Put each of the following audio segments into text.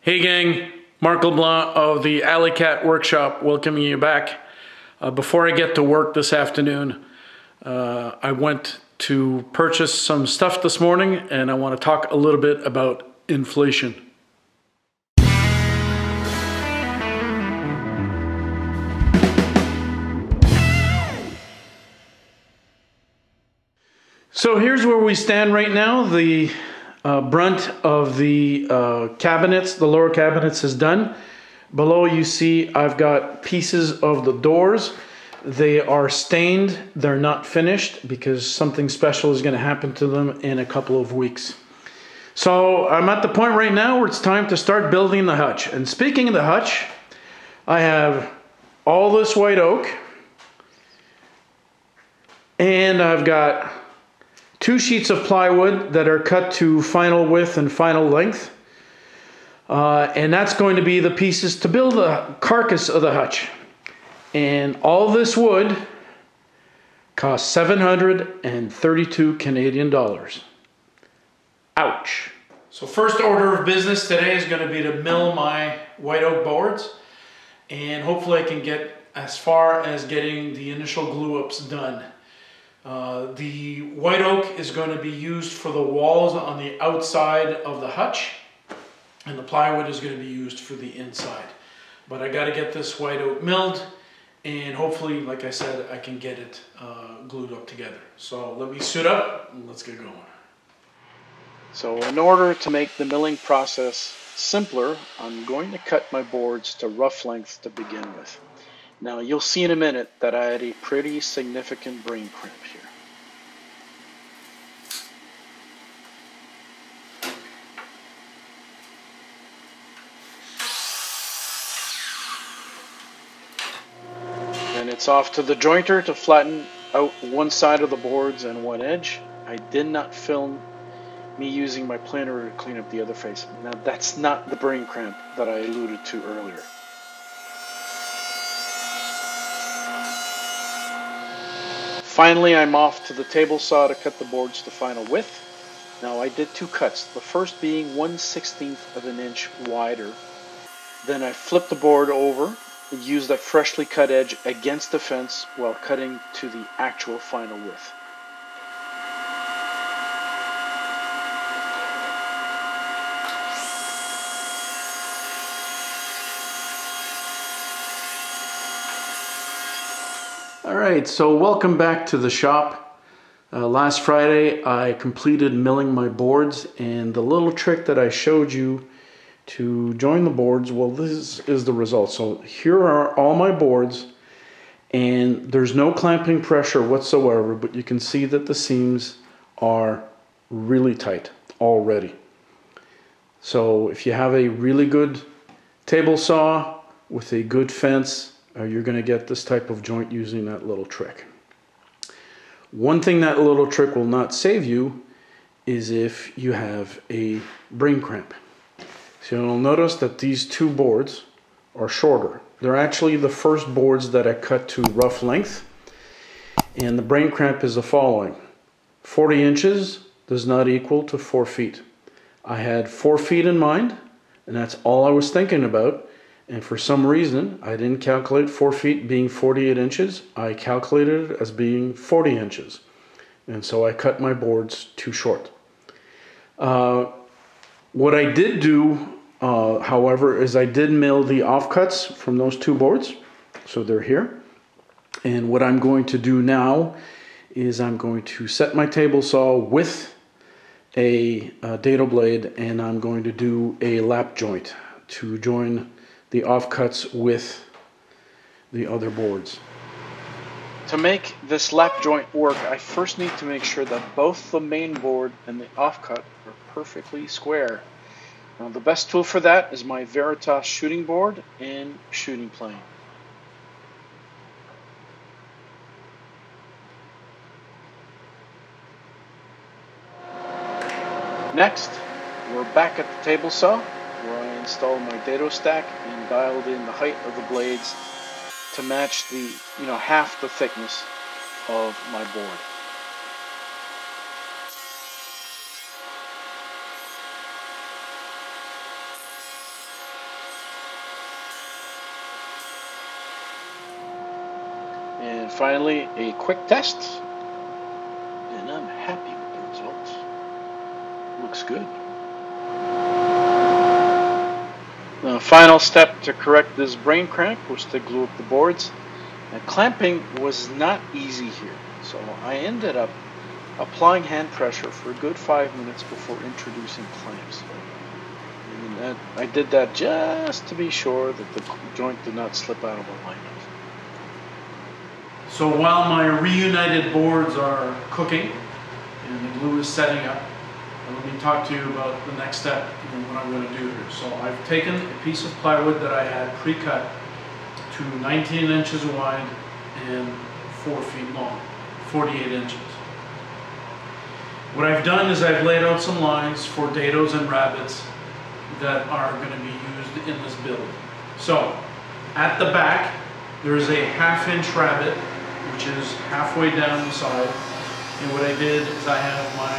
Hey gang, Marc LeBlanc of the Alley Cat Workshop welcoming you back. Before I get to work this afternoon, I went to purchase some stuff this morning and I want to talk a little bit about inflation. So here's where we stand right now. The brunt of the cabinets, the lower cabinets, is done. Below you see I've got pieces of the doors. They are stained. They're not finished because something special is going to happen to them in a couple of weeks. So I'm at the point right now where it's time to start building the hutch. And speaking of the hutch, I have all this white oak and I've got 2 sheets of plywood that are cut to final width and final length. And that's going to be the pieces to build the carcass of the hutch. And all this wood cost 732 Canadian dollars. Ouch. So first order of business today is going to be to mill my white oak boards. And hopefully I can get as far as getting the initial glue ups done. The white oak is going to be used for the walls on the outside of the hutch, and the plywood is going to be used for the inside. But I got to get this white oak milled, and hopefully, like I said, I can get it glued up together. So let me suit up and let's get going. So in order to make the milling process simpler, I'm going to cut my boards to rough length to begin with. Now you'll see in a minute that I had a pretty significant brain cramp here. Then it's off to the jointer to flatten out one side of the boards and one edge. I did not film me using my planer to clean up the other face. Now that's not the brain cramp that I alluded to earlier. Finally, I'm off to the table saw to cut the boards to final width. Now I did 2 cuts, the first being 1/16 of an inch wider. Then I flipped the board over and used that freshly cut edge against the fence while cutting to the actual final width. Alright, so welcome back to the shop. Last Friday I completed milling my boards, and the little trick that I showed you to join the boards, well, this is the result. So here are all my boards, and there's no clamping pressure whatsoever, but you can see that the seams are really tight already. So if you have a really good table saw with a good fence, you're going to get this type of joint using that little trick. One thing that little trick will not save you is if you have a brain cramp. So you'll notice that these 2 boards are shorter. They're actually the first boards that I cut to rough length, and the brain cramp is the following. 40 inches does not equal to 4 feet. I had 4 feet in mind, and that's all I was thinking about. And for some reason, I didn't calculate 4 feet being 48 inches. I calculated it as being 40 inches. And so I cut my boards too short. What I did do, however, is I did mill the offcuts from those 2 boards. So they're here. And what I'm going to do now is I'm going to set my table saw with a dado blade, and I'm going to do a lap joint to join the offcuts with the other boards. To make this lap joint work, I first need to make sure that both the main board and the offcut are perfectly square. Now the best tool for that is my Veritas shooting board and shooting plane. Next, we're back at the table saw, where I installed my dado stack and dialed in the height of the blades to match the, half the thickness of my board. finally, a quick test, and I'm happy with the results. Looks good. The final step to correct this brain cramp was to glue up the boards. Now, clamping was not easy here, so I ended up applying hand pressure for a good 5 minutes before introducing clamps. And I did that just to be sure that the joint did not slip out of alignment. So while my reunited boards are cooking and the glue is setting up, let me talk to you about the next step and what I'm going to do here. So I've taken a piece of plywood that I had pre-cut to 19 inches wide and 4 feet long, 48 inches. What I've done is I've laid out some lines for dados and rabbits that are going to be used in this build. So at the back there is a 1/2 inch rabbit which is halfway down the side, and what I did is I have my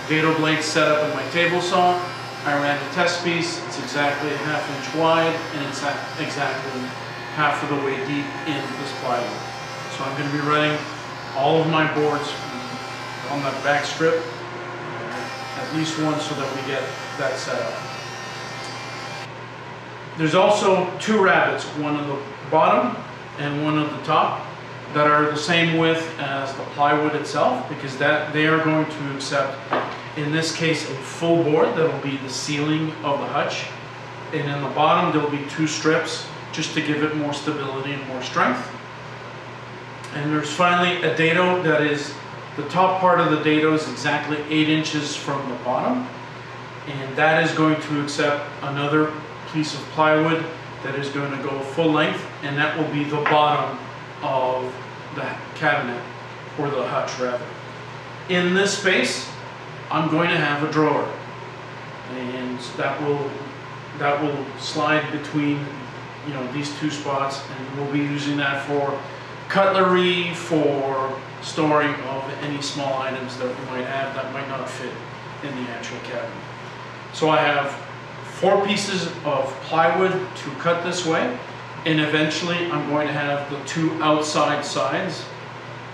dado blade set up in my table saw. I ran a test piece. It's exactly a 1/2 inch wide and it's exactly half of the way deep into this plywood. So I'm going to be running all of my boards on that back strip, at least one, so that we get that set up. There's also 2 rabbits, one on the bottom and one on the top, that are the same width as the plywood itself, because they are going to accept, in this case, a full board that will be the ceiling of the hutch, and in the bottom there will be 2 strips just to give it more stability and more strength. And there's finally a dado that is, the top part of the dado is exactly 8 inches from the bottom, and that is going to accept another piece of plywood that is going to go full length, and that will be the bottom of the cabinet, or the hutch rather. In this space I'm going to have a drawer, and that will slide between, you know, these 2 spots, and we'll be using that for cutlery, for storing of any small items that we might have that might not fit in the actual cabinet. So I have 4 pieces of plywood to cut this way, and eventually I'm going to have the 2 outside sides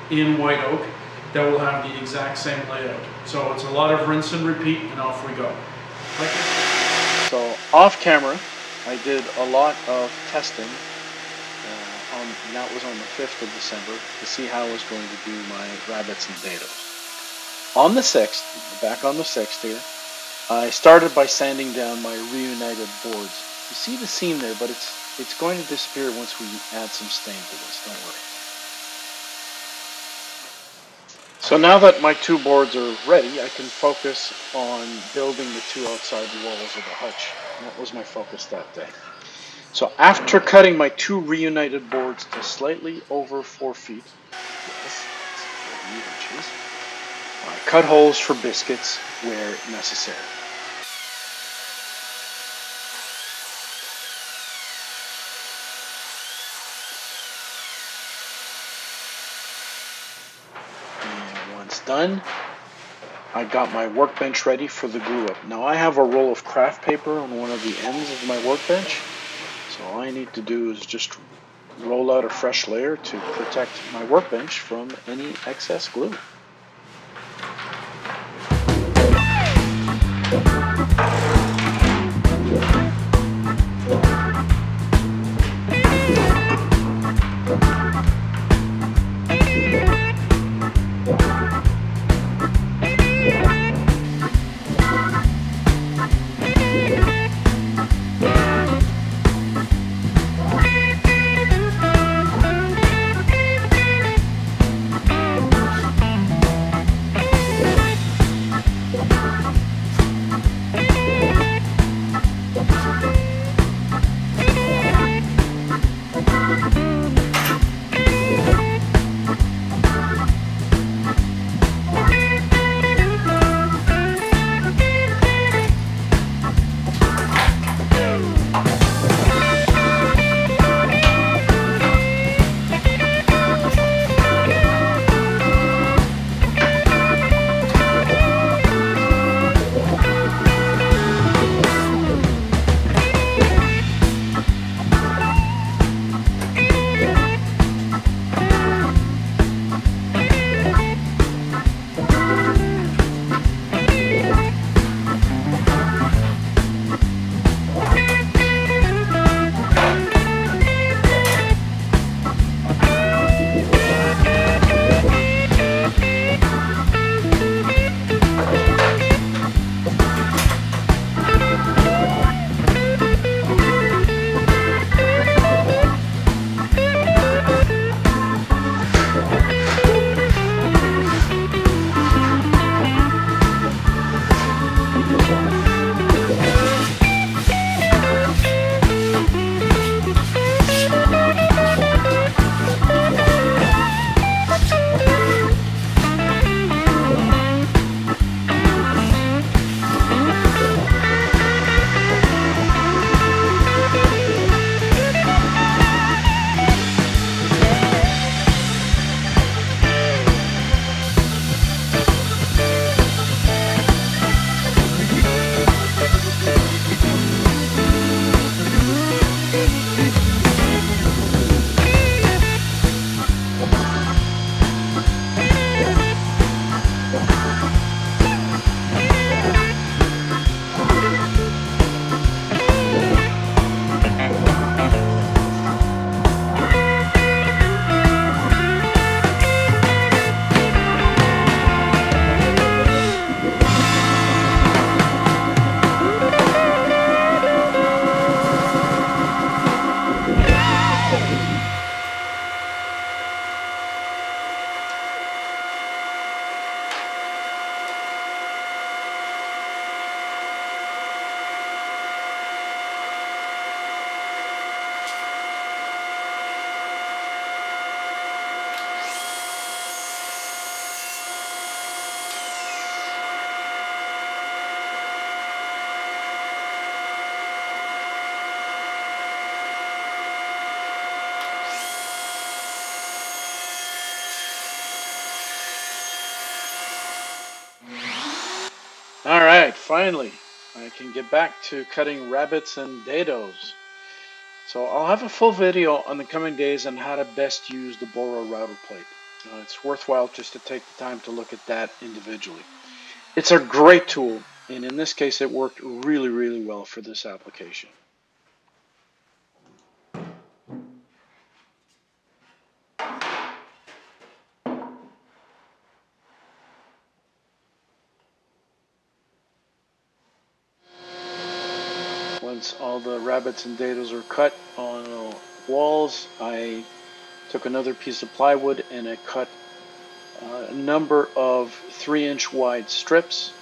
in white oak that will have the exact same layout. So it's a lot of rinse and repeat, and off we go. So off camera, I did a lot of testing. That was on the 5th of December to see how I was going to do my rabbits and dados. On the 6th, back on the 6th here, I started by sanding down my reunited boards. You see the seam there, but it's going to disappear once we add some stain to this, don't worry. So now that my 2 boards are ready, I can focus on building the 2 outside walls of the hutch. And that was my focus that day. So after cutting my 2 reunited boards to slightly over 4 feet, yes, 48 inches, I cut holes for biscuits where necessary. And once done, I got my workbench ready for the glue up. Now I have a roll of craft paper on one of the ends of my workbench. So all I need to do is just roll out a fresh layer to protect my workbench from any excess glue. finally, I can get back to cutting rabbits and dados. So I'll have a full video on the coming days on how to best use the Boro router plate. It's worthwhile just to take the time to look at that individually. It's a great tool, and in this case it worked really, really well for this application. Once all the rabbits and dados are cut on the walls, I took another piece of plywood and I cut a number of 3-inch wide strips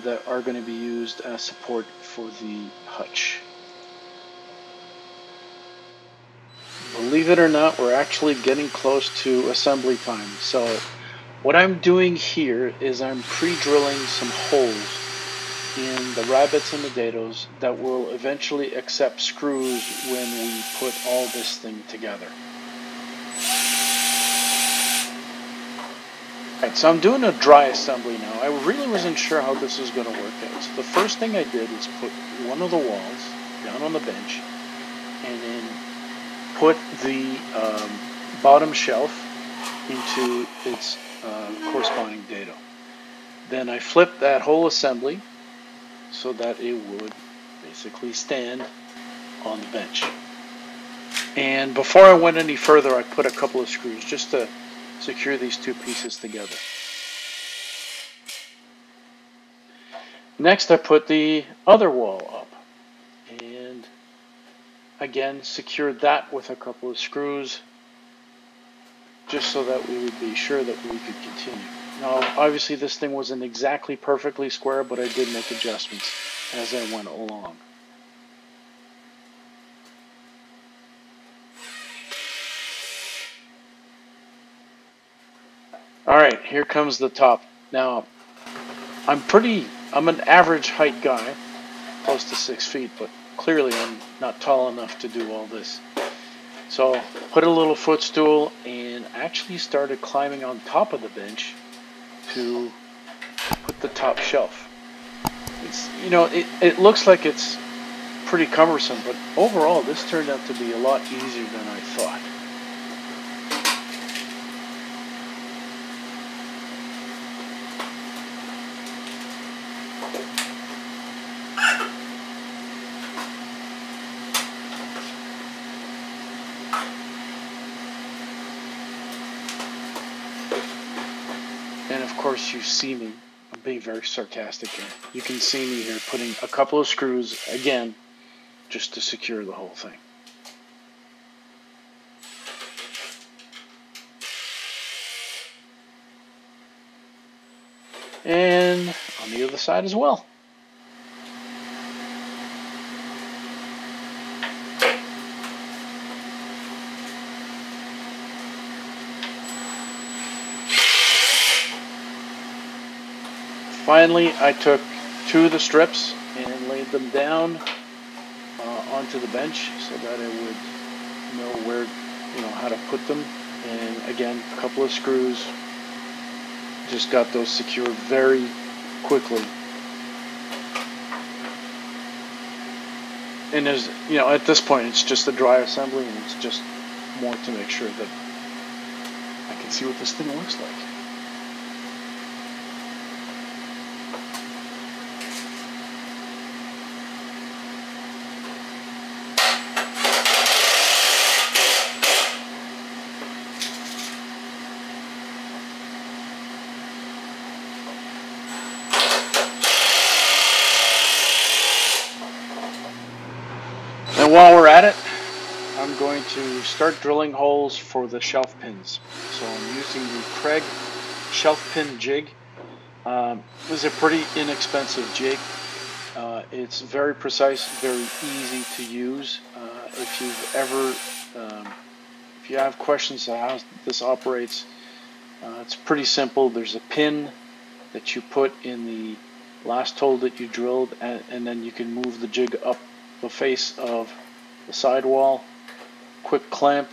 that are going to be used as support for the hutch. Believe it or not, we're actually getting close to assembly time. So what I'm doing here is I'm pre-drilling some holes in the rabbits and the dados that will eventually accept screws when we put all this thing together. Alright, so I'm doing a dry assembly now. I really wasn't sure how this was going to work out. So the first thing I did was put one of the walls down on the bench and then put the bottom shelf into its corresponding dado. Then I flipped that whole assembly so that it would basically stand on the bench. And before I went any further, I put a couple of screws just to secure these two pieces together. Next, I put the other wall up and again secured that with a couple of screws just so that we would be sure that we could continue. Now, obviously this thing wasn't exactly perfectly square, but I did make adjustments as I went along. Alright, here comes the top. Now, I'm an average height guy, close to 6 feet, but clearly I'm not tall enough to do all this. So, put a little footstool and actually started climbing on top of the bench to put the top shelf. It's, you know, it looks like it's pretty cumbersome, but overall this turned out to be a lot easier than I thought. And of course you see me, I'm being very sarcastic here. You can see me here putting a couple of screws, again, just to secure the whole thing. And on the other side as well. Finally, I took two of the strips and laid them down onto the bench so that I would know where, how to put them. And again, a couple of screws. Just got those secured very quickly. And there's, at this point, it's just a dry assembly, and it's just more to make sure that I can see what this thing looks like. And while we're at it, I'm going to start drilling holes for the shelf pins. So I'm using the Craig shelf pin jig. This is a pretty inexpensive jig. It's very precise, very easy to use. If you have questions on how this operates, it's pretty simple. There's a pin that you put in the last hole that you drilled, and then you can move the jig up the face of the sidewall, quick clamp,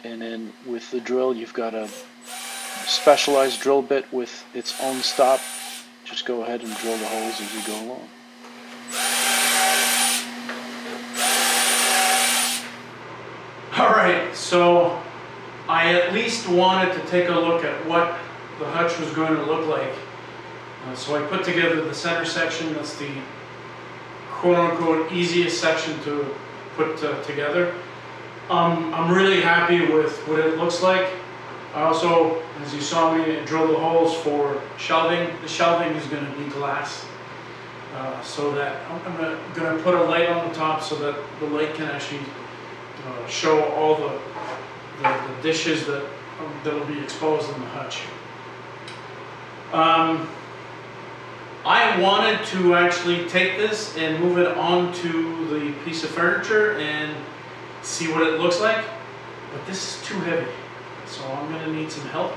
and then with the drill you've got a specialized drill bit with its own stop just go ahead and drill the holes as you go along. Alright, so I at least wanted to take a look at what the hutch was going to look like. So I put together the center section. That's the quote-unquote easiest section to put together. I'm really happy with what it looks like. I also, as you saw me, drill the holes for shelving. The shelving is going to be glass, so that I'm going to put a light on the top so that the light can actually show all the dishes that will be exposed in the hutch. I wanted to actually take this and move it onto the piece of furniture and see what it looks like, but this is too heavy. So I'm going to need some help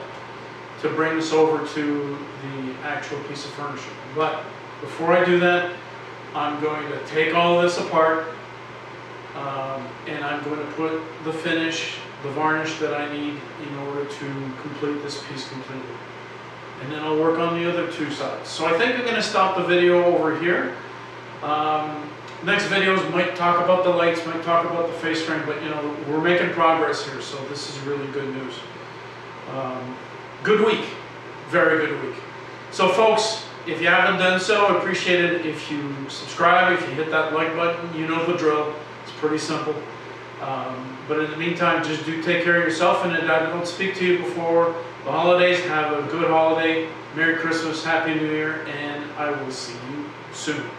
to bring this over to the actual piece of furniture. But before I do that, I'm going to take all this apart and I'm going to put the finish, the varnish that I need in order to complete this piece completely. And then I'll work on the other two sides. So I think I'm going to stop the video over here. Next videos might talk about the lights, might talk about the face frame, but you know, we're making progress here, so this is really good news. Good week, very good week. So folks, if you haven't done so, I appreciate it if you subscribe, if you hit that like button. You know the drill, it's pretty simple. But in the meantime, just do take care of yourself, and if I don't speak to you before the holidays, have a good holiday, Merry Christmas, Happy New Year, and I will see you soon.